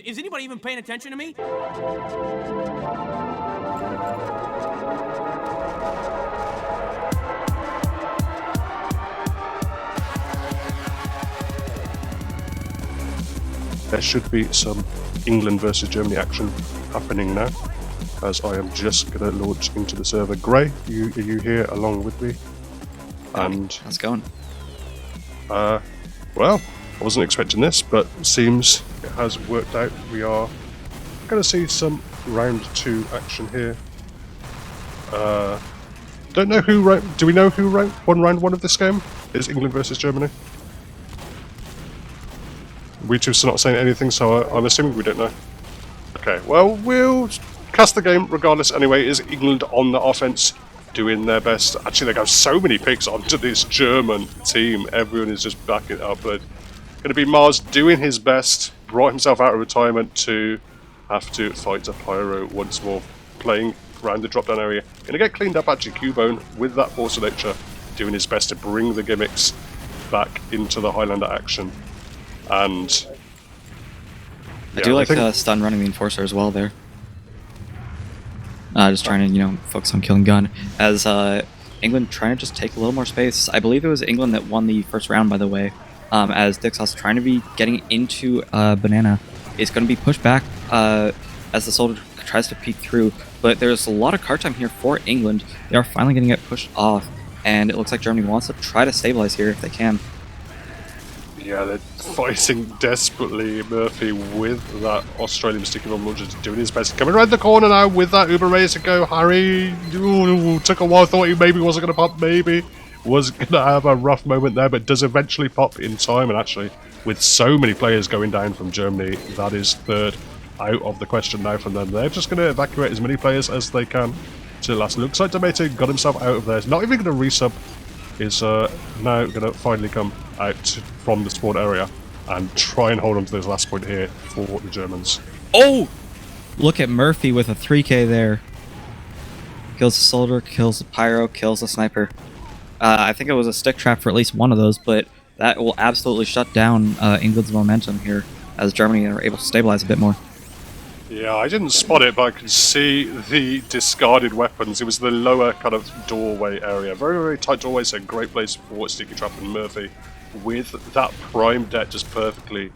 Is anybody even paying attention to me? There should be some England versus Germany action happening now, as I am just going to launch into the server. Gray, are you here along with me? And how's it going? Well, I wasn't expecting this, but it seems it has worked out. We are going to see some round 2 action here. Don't know who do we know who won round 1 of this game? Is England versus Germany? Wiethoofd's not saying anything, so I'm assuming we don't know. Okay, well, we'll cast the game regardless anyway. Is England on the offense doing their best? Actually, they got so many picks onto this German team. Everyone is just backing up. But going to be Mars doing his best, brought himself out of retirement to have to fight a Pyro once more, playing around the drop-down area. Going to get cleaned up, actually, Cubone with that Force of Nature, doing his best to bring the gimmicks back into the Highlander action. And I do like stun running the Enforcer as well there. Just trying to, focus on killing gun. As England trying to just take a little more space. I believe it was England that won the first round, by the way. As Dixos trying to be getting into Banana is going to be pushed back as the soldier tries to peek through. But there's a lot of card time here for England. They are finally going to get pushed off. And it looks like Germany wants to try to stabilize here if they can. Yeah, they're fighting desperately. Murphy with that Australian sticky bomb launcher doing his best. Coming around the corner now with that Uber ready to go. Harry took a while, thought he maybe wasn't going to pop, maybe was going to have a rough moment there, but does eventually pop in time. And actually, with so many players going down from Germany, that is third out of the question now from them. They're just going to evacuate as many players as they can to the last. Looks like Tomate got himself out of there. He's not even going to resub. Is now going to finally come out from the spawn area and try and hold on to this last point here for the Germans. Oh! Look at Murphy with a 3k there. Kills the soldier, kills the pyro, kills the sniper. I think it was a stick trap for at least one of those, but that will absolutely shut down England's momentum here as Germany are able to stabilize a bit more. Yeah, I didn't spot it, but I could see the discarded weapons. It was the lower kind of doorway area. Very, very tight doorway, so great place for Sticky Trap and Murphy with that prime deck just perfectly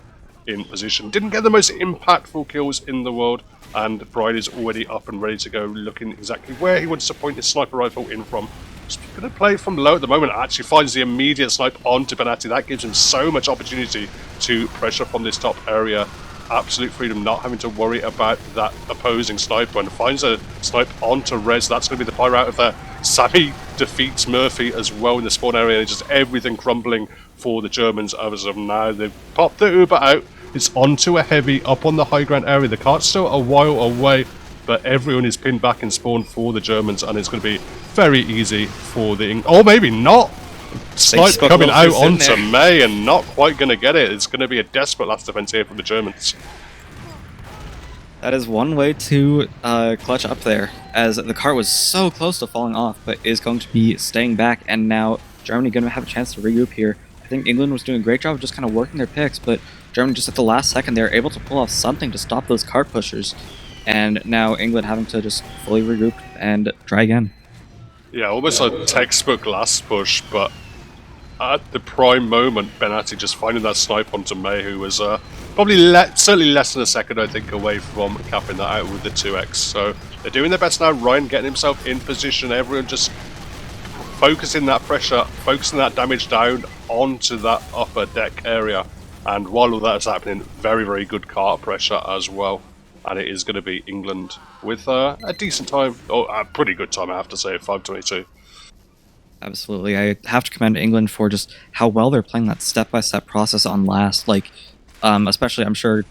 in position. Didn't get the most impactful kills in the world, and Bride is already up and ready to go, looking exactly where he wants to point his sniper rifle in from. Just going to play from low at the moment. Actually finds the immediate snipe onto Benatti. That gives him so much opportunity to pressure from this top area. Absolute freedom, not having to worry about that opposing sniper, and finds a snipe onto Rez. That's going to be the pyro out of there. Sammy defeats Murphy as well in the spawn area, and just everything crumbling for the Germans as of now. They've popped the Uber out. It's onto a heavy up on the high ground area. The cart's still a while away, but everyone is pinned back in spawn for the Germans, and it's going to be very easy for the or maybe not. Snipe coming out onto May and not quite going to get it. It's going to be a desperate last defense here from the Germans. That is one way to clutch up there, as the car was so close to falling off, but is going to be staying back, and now Germany going to have a chance to regroup here. I think England was doing a great job of just kind of working their picks, but Germany just at the last second they were able to pull off something to stop those cart pushers, and now England having to just fully regroup and try again. Yeah, almost a textbook last push, but at the prime moment, Benatti just finding that snipe onto May, who was probably certainly less than a second, I think, away from capping that out with the 2x. So they're doing their best now. Ryan getting himself in position. Everyone just focusing that pressure, focusing that damage down onto that upper deck area. And while all that is happening, very, very good cart pressure as well. And it is going to be England with a decent time, or a pretty good time, I have to say, at 5:22. Absolutely. I have to commend England for just how well they're playing that step-by-step process on last. Like, especially, I'm sure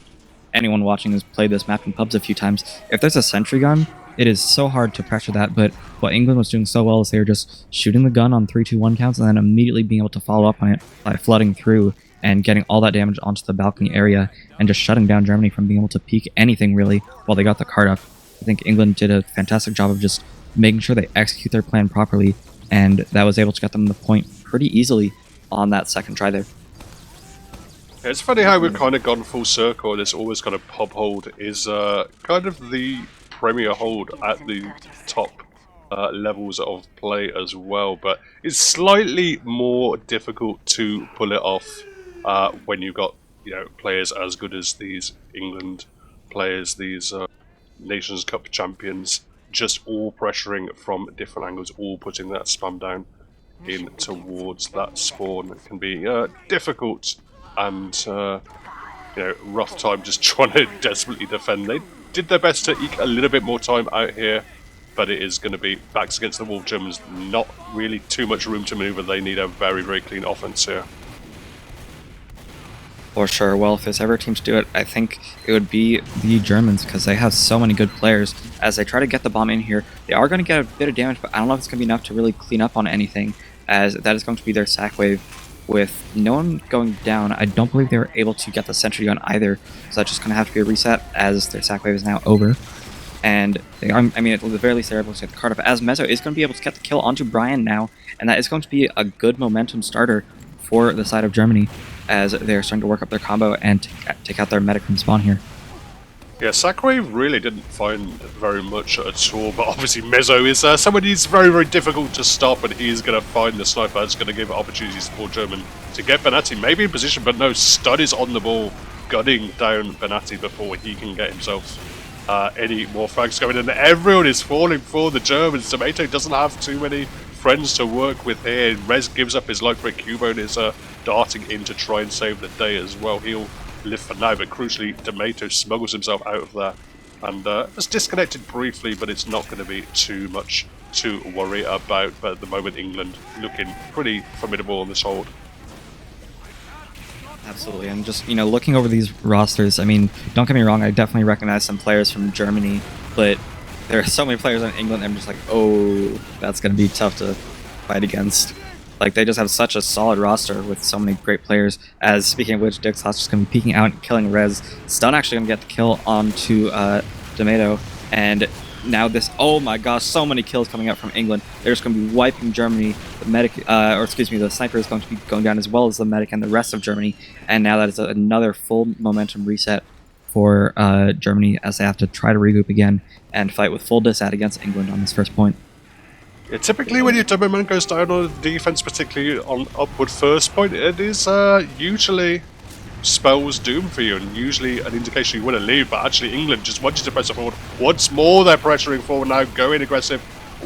anyone watching has played this map in pubs a few times. If there's a sentry gun, it is so hard to pressure that, but what England was doing so well is they were just shooting the gun on 3-2-1 counts and then immediately being able to follow up on it by flooding through and getting all that damage onto the balcony area and just shutting down Germany from being able to peek anything really while they got the card up. I think England did a fantastic job of just making sure they execute their plan properly, and that was able to get them the point pretty easily on that second try there. It's funny how we've kind of gone full circle. This always kind of pub hold is kind of the premier hold at the top levels of play as well, but it's slightly more difficult to pull it off when you've got players as good as these England players, these Nations Cup champions, just all pressuring from different angles, all putting that spam down in towards that spawn. It can be difficult and rough time just trying to desperately defend. They did their best to eke a little bit more time out here, but it is going to be backs against the wall. Germans not really too much room to maneuver. They need a very, very clean offense here. For sure. Well, if there's ever a team to do it, I think it would be the Germans, because they have so many good players. As they try to get the bomb in here, they are going to get a bit of damage, but I don't know if it's going to be enough to really clean up on anything, as that is going to be their sack wave. With no one going down, I don't believe they were able to get the sentry gun either, so that's just going to have to be a reset, as their sack wave is now over. And they are, I mean, at the very least, they're able to get the card up, as Mezzo is going to be able to get the kill onto Brian now, and that is going to be a good momentum starter for the side of Germany, as they're starting to work up their combo and take out their medic from spawn here. Yeah, Sackwave really didn't find very much at all, but obviously Mezzo is someone who's very, very difficult to stop, and he's going to find the sniper. It's going to give opportunities for German to get Benatti maybe in position, but no, Stud is on the ball, gunning down Benatti before he can get himself any more frags going, and everyone is falling for the Germans. Tomato doesn't have too many friends to work with here. Rez gives up his life for a Cubo and is darting in to try and save the day as well. He'll live for now, but crucially, Tomato smuggles himself out of there and is disconnected briefly, but it's not going to be too much to worry about. But at the moment, England looking pretty formidable on this hold. Absolutely, and just, looking over these rosters, I mean, don't get me wrong, I definitely recognize some players from Germany, but there are so many players in England, I'm just like, oh, that's going to be tough to fight against. Like, they just have such a solid roster with so many great players. As, speaking of which, Dixhouse just going to be peeking out and killing Rez. Stun actually going to get the kill onto Tomato, and now this, oh my gosh, so many kills coming out from England. They're just going to be wiping Germany. The medic, the sniper is going to be going down, as well as the medic and the rest of Germany. And now that is another full momentum reset for Germany, as they have to try to regroup again and fight with full disat against England on this first point. Yeah, typically when your Doberman goes down on defense, particularly on upward first point, it is usually spells doom for you, and usually an indication you want to leave, but actually England just wants you to press forward. Once more they're pressuring forward now, going aggressive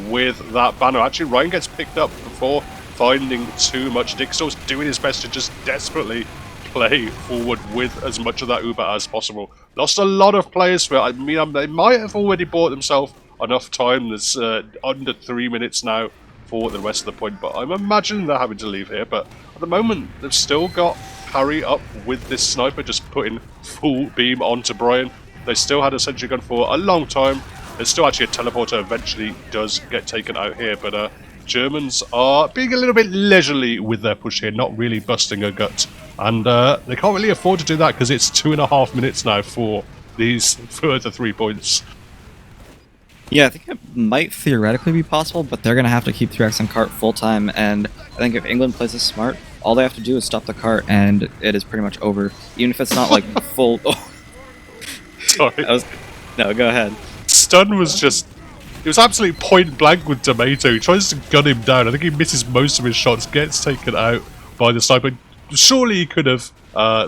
with that banner. Actually Ryan gets picked up before finding too much. Dixel's doing his best to just desperately play forward with as much of that Uber as possible. Lost a lot of players for it. I mean, they might have already bought themselves enough time. There's under 3 minutes now for the rest of the point, but I'm imagining they're having to leave here. But at the moment, they've still got Harry up with this sniper, just putting full beam onto Brian. They still had a sentry gun for a long time. There's still actually a teleporter eventually does get taken out here, but Germans are being a little bit leisurely with their push here, not really busting a gut. And they can't really afford to do that, because it's 2.5 minutes now for these further 3 points. Yeah, I think it might theoretically be possible, but they're going to have to keep 3xing cart full time, and I think if England plays this smart, all they have to do is stop the cart, and it is pretty much over. Even if it's not like full... Oh. Sorry. No, go ahead. Stun was just... It was absolutely point blank with Tomato. He tries to gun him down. I think he misses most of his shots, gets taken out by the sniper. Surely he could have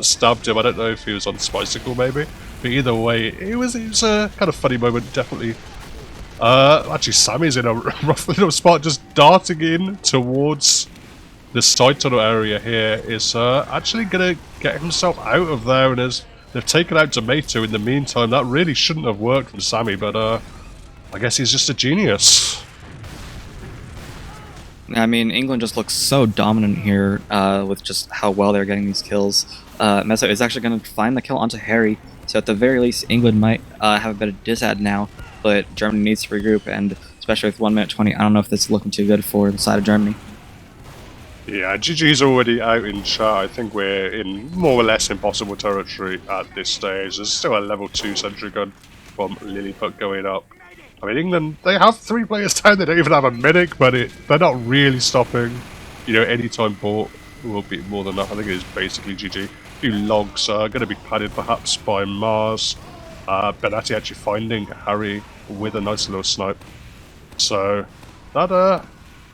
stabbed him. I don't know if he was on Spicicle maybe. But either way, it was a kind of funny moment, definitely. Actually, Sammy's in a rough little spot, just darting in towards the side tunnel area here. Is actually going to get himself out of there, and as they've taken out Tomato in the meantime, that really shouldn't have worked from Sammy, but I guess he's just a genius. I mean, England just looks so dominant here with just how well they're getting these kills. Mezzo is actually going to find the kill onto Harry, so at the very least, England might have a bit of disad now, but Germany needs to regroup, and especially with 1 minute 20, I don't know if this is looking too good for the side of Germany. Yeah, GG's already out in chat. I think we're in more or less impossible territory at this stage. There's still a level 2 sentry gun from Lilliput going up. I mean, England, they have 3 players down. They don't even have a medic, but they're not really stopping. Anytime bought will be more than enough. I think it is basically GG. A few logs are going to be padded perhaps by Mars. Benatti actually finding Harry with a nice little snipe. So that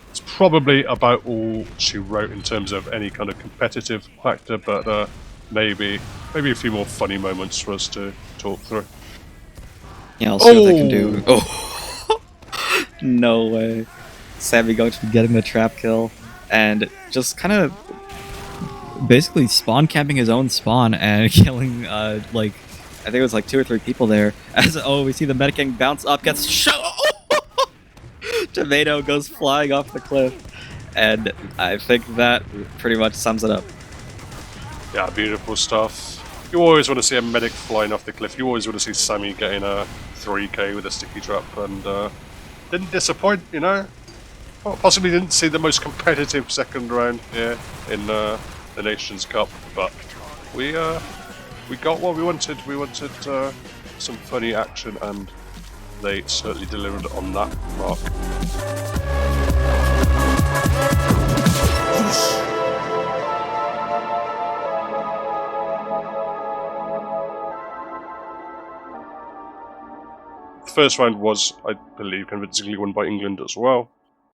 it's probably about all she wrote in terms of any kind of competitive factor, but maybe a few more funny moments for us to talk through. Yeah, I'll see what they can do. Oh, no way. Sammy going to be getting the trap kill and just kind of basically spawn camping his own spawn and killing like I think it was like 2 or 3 people there. As we see the Mediking bounce up, gets shot. Tomato goes flying off the cliff, and I think that pretty much sums it up. Yeah, beautiful stuff. You always want to see a medic flying off the cliff. You always want to see Sammy getting a 3k with a sticky trap, and didn't disappoint, you know. Possibly didn't see the most competitive second round here in the Nations Cup, but we got what we wanted. We wanted some funny action, and they certainly delivered on that mark. The first round was, I believe, convincingly won by England as well.